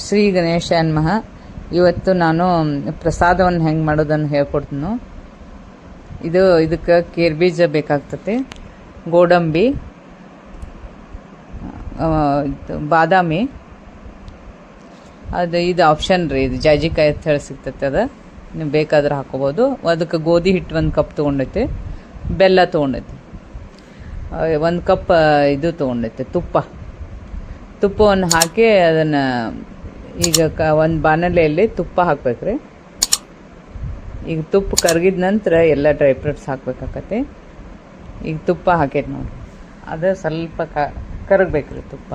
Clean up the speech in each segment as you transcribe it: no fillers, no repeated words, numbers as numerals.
ಶ್ರೀ ಗಣೇಶ ನಮಃ. ಇವತ್ತು ನಾನು ಪ್ರಸಾದವನ್ನು ಹೆಂಗೆ ಮಾಡೋದನ್ನು ಹೇಳ್ಕೊಡ್ತೀನಿ. ಇದಕ್ಕೆ ಕೇರ್ ಬೀಜ ಬೇಕಾಗ್ತದೆ, ಗೋಡಂಬಿ, ಬಾದಾಮಿ, ಇದು ಆಪ್ಷನ್ ರೀ. ಇದು ಜಾಜಿಕಾಯಿ ಅಂತ ಹೇಳಿ ಸಿಗ್ತೈತೆ, ಅದು ನೀವು ಬೇಕಾದ್ರೆ ಹಾಕೋಬೋದು. ಅದಕ್ಕೆ ಗೋಧಿ ಹಿಟ್ಟು 1 ಕಪ್ ತೊಗೊಂಡೈತಿ, ಬೆಲ್ಲ ತೊಗೊಂಡೈತಿ, 1 ಕಪ್ ಇದು ತೊಗೊಂಡೈತಿ ತುಪ್ಪವನ್ನು ಹಾಕಿ ಅದನ್ನು ಈಗ ಒಂದು ಬಾಣಲೆಯಲ್ಲಿ ತುಪ್ಪ ಹಾಕ್ಬೇಕ್ರಿ. ಈಗ ತುಪ್ಪ ಕರಗಿದ ನಂತರ ಎಲ್ಲ ಡ್ರೈ ಫ್ರೂಟ್ಸ್ ಹಾಕ್ಬೇಕಾಗತ್ತೆ. ಈಗ ತುಪ್ಪ ಹಾಕೈತೆ ನೋಡಿ, ಅದು ಸ್ವಲ್ಪ ಕರಗಬೇಕ್ರಿ ತುಪ್ಪ.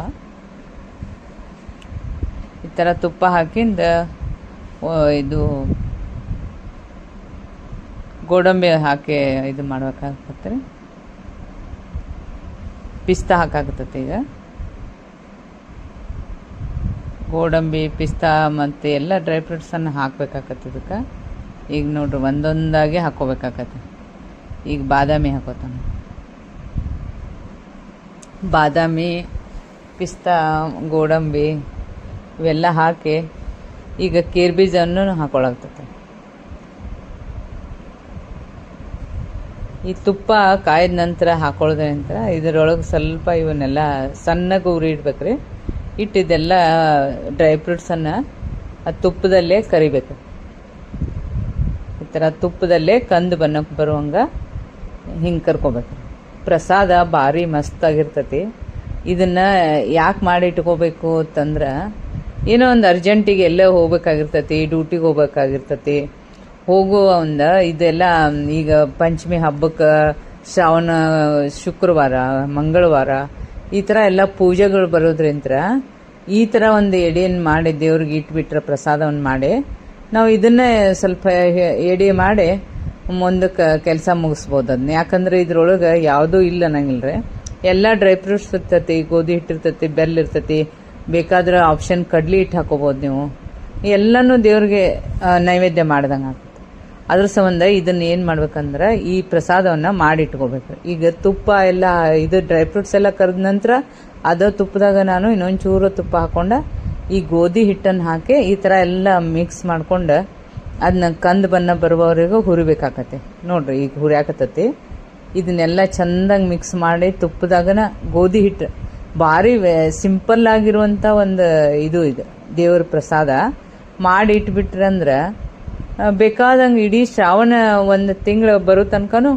ಈ ಥರ ತುಪ್ಪ ಹಾಕಿಂದ ಇದು ಗೋಡಂಬಿ ಹಾಕಿ ಇದು ಮಾಡ್ಬೇಕಾಗತ್ತೆ. ಪಿಸ್ತಾ ಹಾಕಾಗತ್ತೆ. ಈಗ ಗೋಡಂಬಿ, ಪಿಸ್ತಾ ಮತ್ತು ಎಲ್ಲ ಡ್ರೈ ಫ್ರೂಟ್ಸನ್ನು ಹಾಕ್ಬೇಕಾಗತ್ತೆ ಇದಕ್ಕೆ. ಈಗ ನೋಡ್ರಿ ಒಂದೊಂದಾಗಿ ಹಾಕ್ಕೋಬೇಕಾಗತ್ತೆ. ಈಗ ಬಾದಾಮಿ ಹಾಕೋತಾನೆ. ಬಾದಾಮಿ, ಪಿಸ್ತಾ, ಗೋಡಂಬಿ ಇವೆಲ್ಲ ಹಾಕಿ ಈಗ ಕೇರ್ ಬೀಜವನ್ನು ಹಾಕೊಳ್ಳಾಗ್ತದೆ. ಈ ತುಪ್ಪ ಕಾಯ್ದ ನಂತರ ಹಾಕೊಳ್ಳೋದ್ರಿಂದ ಇದರೊಳಗೆ ಸ್ವಲ್ಪ ಇವನ್ನೆಲ್ಲ ಸಣ್ಣಗೆ ಉರಿ ಇಡ್ಬೇಕ್ರಿ. ಇಟ್ಟಿದ್ದೆಲ್ಲ ಡ್ರೈ ಫ್ರೂಟ್ಸನ್ನು ಆ ತುಪ್ಪದಲ್ಲೇ ಕರಿಬೇಕು. ಈ ಥರ ತುಪ್ಪದಲ್ಲೇ ಕಂದು ಬಣ್ಣಕ್ಕೆ ಬರುವಂಗೆ ಹಿಂಗೆ ಕರ್ಕೋಬೇಕು. ಪ್ರಸಾದ ಭಾರಿ ಮಸ್ತಾಗಿರ್ತತಿ. ಇದನ್ನು ಯಾಕೆ ಮಾಡಿ ಇಟ್ಕೋಬೇಕು ಅಂತಂದ್ರೆ, ಏನೋ ಒಂದು ಅರ್ಜೆಂಟಿಗೆ ಎಲ್ಲೇ ಹೋಗ್ಬೇಕಾಗಿರ್ತತಿ, ಡ್ಯೂಟಿಗೆ ಹೋಗ್ಬೇಕಾಗಿರ್ತತಿ, ಇದೆಲ್ಲ ಈಗ ಪಂಚಮಿ ಹಬ್ಬಕ್ಕೆ, ಶ್ರಾವಣ ಶುಕ್ರವಾರ, ಮಂಗಳವಾರ ಈ ಥರ ಎಲ್ಲ ಪೂಜೆಗಳು ಬರೋದ್ರಿಂದ ಈ ಥರ ಒಂದು ಎಡೆಯನ್ನು ಮಾಡಿ ದೇವ್ರಿಗೆ ಇಟ್ಬಿಟ್ರೆ, ಪ್ರಸಾದವನ್ನು ಮಾಡಿ ನಾವು ಇದನ್ನೇ ಸ್ವಲ್ಪ ಎಡೆ ಮಾಡಿ ಮುಂದಕ್ಕೆ ಕೆಲಸ ಮುಗಿಸ್ಬೋದು ಅದನ್ನ. ಯಾಕಂದರೆ ಇದ್ರೊಳಗೆ ಯಾವುದೂ ಇಲ್ಲ ಅನ್ನಂಗಿಲ್ಲ ರೀ. ಎಲ್ಲ ಡ್ರೈ ಫ್ರೂಟ್ಸ್ ಇರ್ತೈತಿ, ಗೋಧಿ ಹಿಟ್ಟಿರ್ತೈತಿ, ಬೆಲ್ಲ ಇರ್ತೈತಿ, ಬೇಕಾದ್ರೆ ಆಪ್ಷನ್ ಕಡ್ಲಿ ಹಿಟ್ಟು ಹಾಕೋಬೋದು ನೀವು. ಎಲ್ಲನೂ ದೇವ್ರಿಗೆ ನೈವೇದ್ಯ ಮಾಡ್ದಂಗೆ ಆಗ್ತದೆ. ಅದ್ರ ಸಂಬಂಧ ಇದನ್ನ ಏನು ಮಾಡ್ಬೇಕಂದ್ರೆ, ಈ ಪ್ರಸಾದವನ್ನು ಮಾಡಿಟ್ಕೋಬೇಕು. ಈಗ ತುಪ್ಪ ಎಲ್ಲ ಇದು ಡ್ರೈ ಫ್ರೂಟ್ಸ್ ಎಲ್ಲ ಕರೆದ ನಂತರ ಅದು ತುಪ್ಪದಾಗ ನಾನು ಇನ್ನೊಂದು ಚೂರು ತುಪ್ಪ ಹಾಕ್ಕೊಂಡು ಈ ಗೋಧಿ ಹಿಟ್ಟನ್ನು ಹಾಕಿ ಈ ಥರ ಎಲ್ಲ ಮಿಕ್ಸ್ ಮಾಡ್ಕೊಂಡು ಅದನ್ನ ಕಂದು ಬಣ್ಣ ಬರುವವರೆಗೂ ಹುರಿಬೇಕಾಗತ್ತೆ. ನೋಡ್ರಿ ಈಗ ಹುರಿಯಾಕತ್ತತಿ. ಇದನ್ನೆಲ್ಲ ಚೆಂದಾಗಿ ಮಿಕ್ಸ್ ಮಾಡಿ ತುಪ್ಪದಾಗನ ಗೋಧಿ ಹಿಟ್ಟು ಭಾರಿ ಸಿಂಪಲ್ ಆಗಿರುವಂಥ ಒಂದು ಇದು ದೇವ್ರ ಪ್ರಸಾದ ಮಾಡಿ ಇಟ್ಬಿಟ್ರಂದ್ರೆ ಬೇಕಾದಂಗೆ ಇಡೀ ಶ್ರಾವಣ 1 ತಿಂಗಳು ಬರೋ ತನಕನೂ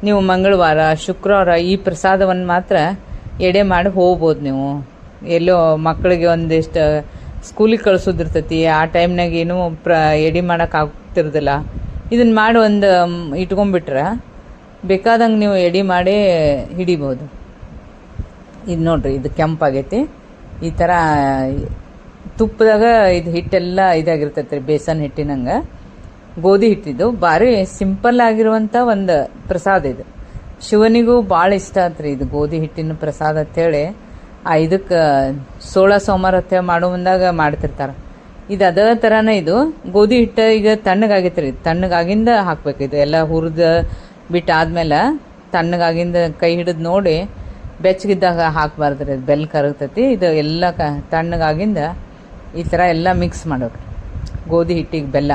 ನೀವು ಮಂಗಳವಾರ, ಶುಕ್ರವಾರ ಈ ಪ್ರಸಾದವನ್ನು ಮಾತ್ರ ಎಡೆ ಮಾಡಿ ಹೋಗ್ಬೋದು. ನೀವು ಎಲ್ಲೋ ಮಕ್ಕಳಿಗೆ ಒಂದಿಷ್ಟು ಸ್ಕೂಲಿಗೆ ಕಳಿಸೋದಿರ್ತೈತಿ, ಆ ಟೈಮ್ನಾಗ ಏನೂ ಎಡೆ ಮಾಡೋಕೆ ಆಗ್ತಿರೋದಿಲ್ಲ. ಇದನ್ನು ಮಾಡಿ ಇಟ್ಕೊಂಡ್ಬಿಟ್ರೆ ಬೇಕಾದಂಗೆ ನೀವು ಎಡೆ ಮಾಡಿ ಹಿಡಿಬೋದು. ಇದು ನೋಡ್ರಿ, ಇದು ಕೆಂಪಾಗೈತಿ. ಈ ಥರ ತುಪ್ಪದಾಗ ಇದು ಹಿಟ್ಟೆಲ್ಲ ಇದಾಗಿರ್ತೈತೆ ರೀ, ಬೇಸನ್ ಹಿಟ್ಟಿನಂಗೆ. ಗೋಧಿ ಹಿಟ್ಟಿದ್ದು ಭಾರಿ ಸಿಂಪಲ್ ಆಗಿರುವಂಥ ಒಂದು ಪ್ರಸಾದ ಇದು. ಶಿವನಿಗೂ ಭಾಳ ಇಷ್ಟ ಆತ್ರಿ ಇದು ಗೋಧಿ ಹಿಟ್ಟಿನ ಪ್ರಸಾದ ಅಂತೇಳಿ. ಇದಕ್ಕೆ 16 ಸೋಮವಾರ ಅಂತ ಮಾಡೋ ಮುಂದಾಗ ಮಾಡ್ತಿರ್ತಾರೆ. ಇದು ಅದೇ ಥರನೇ. ಇದು ಗೋಧಿ ಹಿಟ್ಟು ಈಗ ತಣ್ಣಗಾಗೈತೆ ರೀ, ತಣ್ಣಗಾಗಿಂದ ಹಾಕ್ಬೇಕು. ಇದು ಎಲ್ಲ ಹುರಿದು ಬಿಟ್ಟಾದ್ಮೇಲೆ ತಣ್ಣಗಾಗಿಂದ ಕೈ ಹಿಡಿದು ನೋಡಿ, ಬೆಚ್ಚಗಿದ್ದಾಗ ಹಾಕಬಾರ್ದು ರೀ, ಬೆಲ್ಲ ಕರಗ್ತೈತಿ. ಇದು ಎಲ್ಲ ತಣ್ಣಗಾಗಿಂದ ಈ ಥರ ಎಲ್ಲ ಮಿಕ್ಸ್ ಮಾಡೋದು ಗೋಧಿ ಹಿಟ್ಟಿಗೆ ಬೆಲ್ಲ.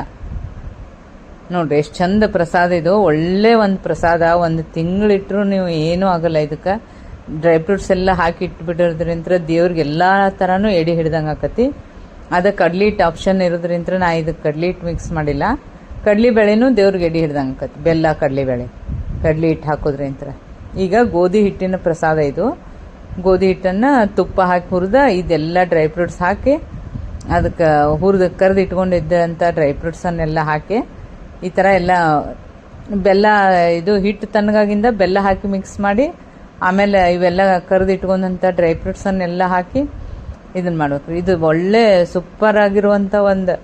ನೋಡ್ರಿ ಎಷ್ಟು ಚಂದ ಪ್ರಸಾದ ಇದು. ಒಳ್ಳೆ ಒಂದು ಪ್ರಸಾದ. 1 ತಿಂಗಳಿಟ್ರು ನೀವು ಏನೂ ಆಗಲ್ಲ. ಇದಕ್ಕೆ ಡ್ರೈ ಫ್ರೂಟ್ಸ್ ಎಲ್ಲ ಹಾಕಿ ಇಟ್ಬಿಟ್ಟಿರೋದ್ರಿಂದ ದೇವ್ರಿಗೆ ಎಲ್ಲ ಥರನೂ ಎಡೆ ಹಿಡ್ದಂಗೆ ಆಕತಿ. ಅದು ಕಡ್ಲಿ ಹಿಟ್ಟು ಆಪ್ಷನ್ ಇರೋದ್ರಿಂದ ನಾ ಇದಕ್ಕೆ ಕಡ್ಲಿ ಹಿಟ್ಟು ಮಿಕ್ಸ್ ಮಾಡಿಲ್ಲ. ಕಡ್ಲಿ ಬೇಳೆನೂ ದೇವ್ರಿಗೆ ಎಡೆ ಹಿಡ್ದಂಗೆ ಆಕತಿ. ಬೆಲ್ಲ, ಕಡಲೆಬೇಳೆ, ಕಡ್ಲಿ ಹಿಟ್ಟು ಹಾಕೋದ್ರಿಂದ. ಈಗ ಗೋಧಿ ಹಿಟ್ಟಿನ ಪ್ರಸಾದ ಇದು. ಗೋಧಿ ಹಿಟ್ಟನ್ನು ತುಪ್ಪ ಹಾಕಿ ಹುರಿದ ಇದೆಲ್ಲ ಡ್ರೈ ಫ್ರೂಟ್ಸ್ ಹಾಕಿ ಅದಕ್ಕೆ ಕರೆದು ಇಟ್ಕೊಂಡಿದ್ದಂಥ ಡ್ರೈ ಫ್ರೂಟ್ಸನ್ನೆಲ್ಲ ಹಾಕಿ ಈ ಥರ ಎಲ್ಲ ಬೆಲ್ಲ, ಇದು ಹಿಟ್ಟು ತಣ್ಣಗಾಗಿಂದ ಬೆಲ್ಲ ಹಾಕಿ ಮಿಕ್ಸ್ ಮಾಡಿ ಆಮೇಲೆ ಇವೆಲ್ಲ ಕರೆದು ಇಟ್ಕೊಂಡಂಥ ಡ್ರೈ ಫ್ರೂಟ್ಸನ್ನೆಲ್ಲ ಹಾಕಿ ಇದನ್ನು ಮಾಡ್ಬೇಕು. ಇದು ಒಳ್ಳೆ ಸೂಪರ್ ಆಗಿರುವಂಥ ಒಂದು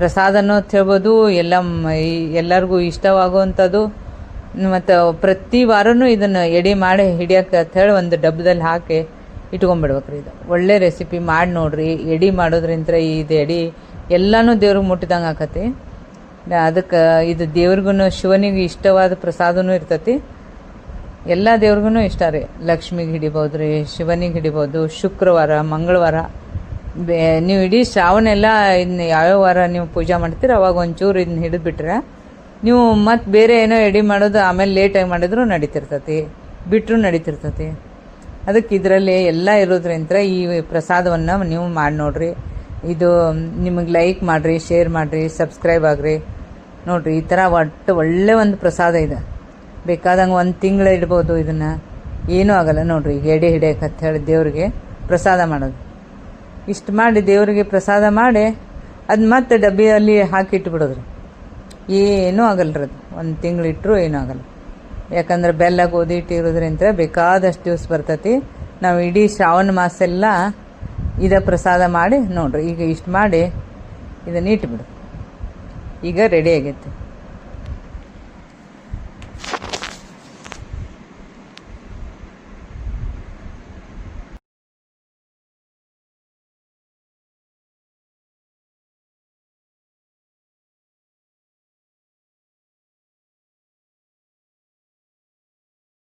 ಪ್ರಸಾದನೂ ಅಂತ ಹೇಳ್ಬೋದು. ಎಲ್ಲರಿಗೂ ಇಷ್ಟವಾಗುವಂಥದ್ದು. ಮತ್ತು ಪ್ರತಿ ವಾರನೂ ಇದನ್ನು ಎಡೆ ಮಾಡಿ ಹಿಡಿಯೋಕೆ ಅಂತ ಹೇಳಿ ಒಂದು ಡಬ್ಬದಲ್ಲಿ ಹಾಕಿ ಇಟ್ಕೊಂಡ್ಬಿಡ್ಬೇಕ್ರಿ. ಇದು ಒಳ್ಳೆ ರೆಸಿಪಿ ಮಾಡಿ ನೋಡ್ರಿ. ಎಡೆ ಮಾಡೋದ್ರಿಂದ ಇದು ಎಡೆ ಎಲ್ಲನೂ ದೇವ್ರಿಗೆ ಮುಟ್ಟಿದಂಗೆ ಆಕತಿ. ಅದಕ್ಕೆ ಇದು ದೇವ್ರಿಗೂ, ಶಿವನಿಗೆ ಇಷ್ಟವಾದ ಪ್ರಸಾದನೂ ಇರ್ತೈತಿ. ಎಲ್ಲ ದೇವ್ರಿಗೂ ಇಷ್ಟ ರೀ. ಲಕ್ಷ್ಮಿಗೆ ಹಿಡಿಬೋದು ರೀ, ಶಿವನಿಗೆ ಹಿಡಿಬೋದು. ಶುಕ್ರವಾರ, ಮಂಗಳವಾರ ನೀವು ಇಡೀ ಶ್ರಾವಣ ಎಲ್ಲ ಇನ್ನು ಯಾವ್ಯಾವ ವಾರ ನೀವು ಪೂಜೆ ಮಾಡ್ತೀರ ಅವಾಗ ಒಂಚೂರು ಇದನ್ನ ಹಿಡಿದ್ಬಿಟ್ರೆ ನೀವು ಮತ್ತೆ ಬೇರೆ ಏನೋ ಎಡೆ ಮಾಡೋದು ಆಮೇಲೆ ಲೇಟಾಗಿ ಮಾಡಿದ್ರು ನಡೀತಿರ್ತತಿ, ಬಿಟ್ಟರು ನಡೀತಿರ್ತತಿ. ಅದಕ್ಕೆ ಇದರಲ್ಲಿ ಎಲ್ಲ ಇರೋದ್ರಿಂದ ಈ ಪ್ರಸಾದವನ್ನು ನೀವು ಮಾಡಿ ನೋಡ್ರಿ. ಇದು ನಿಮಗೆ ಲೈಕ್ ಮಾಡಿರಿ, ಶೇರ್ ಮಾಡಿರಿ, ಸಬ್ಸ್ಕ್ರೈಬ್ ಆಗ್ರಿ. ನೋಡಿರಿ ಈ ಥರ ಒಳ್ಳೆ ಒಂದು ಪ್ರಸಾದ ಇದೆ. ಬೇಕಾದಂಗೆ ಒಂದು ತಿಂಗಳು ಇಡ್ಬೋದು ಇದನ್ನು, ಏನೂ ಆಗಲ್ಲ. ನೋಡಿರಿ ಈಗ ಎಡೆ ಹಿಡಿಯಕ್ಕೆ ಅಂತ ಹೇಳಿ ದೇವ್ರಿಗೆ ಪ್ರಸಾದ ಮಾಡೋದು. ಇಷ್ಟು ಮಾಡಿ ದೇವರಿಗೆ ಪ್ರಸಾದ ಮಾಡಿ ಅದು ಮತ್ತೆ ಡಬ್ಬಿಯಲ್ಲಿ ಹಾಕಿಟ್ಬಿಡೋದ್ರಿ. ಏನೂ ಆಗಲ್ರಿ, ಅದು ಒಂದು ತಿಂಗಳಿಟ್ಟರು ಏನೂ ಆಗಲ್ಲ. ಯಾಕಂದ್ರೆ ಬೆಲ್ಲ ಗೋಧಿ ಇಟ್ಟಿರೋದ್ರಿಂದ ಬೇಕಾದಷ್ಟು ದಿವಸ ಬರ್ತೈತಿ. ನಾವು ಇಡೀ ಶ್ರಾವಣ ಮಾಸ ಎಲ್ಲ ಇದೇ ಪ್ರಸಾದ ಮಾಡಿ ನೋಡ್ರಿ. ಈಗ ಇಷ್ಟು ಮಾಡಿ ಇದನ್ನು ಇಟ್ಬಿಡು. ಈಗ ರೆಡಿ ಆಗೈತೆ.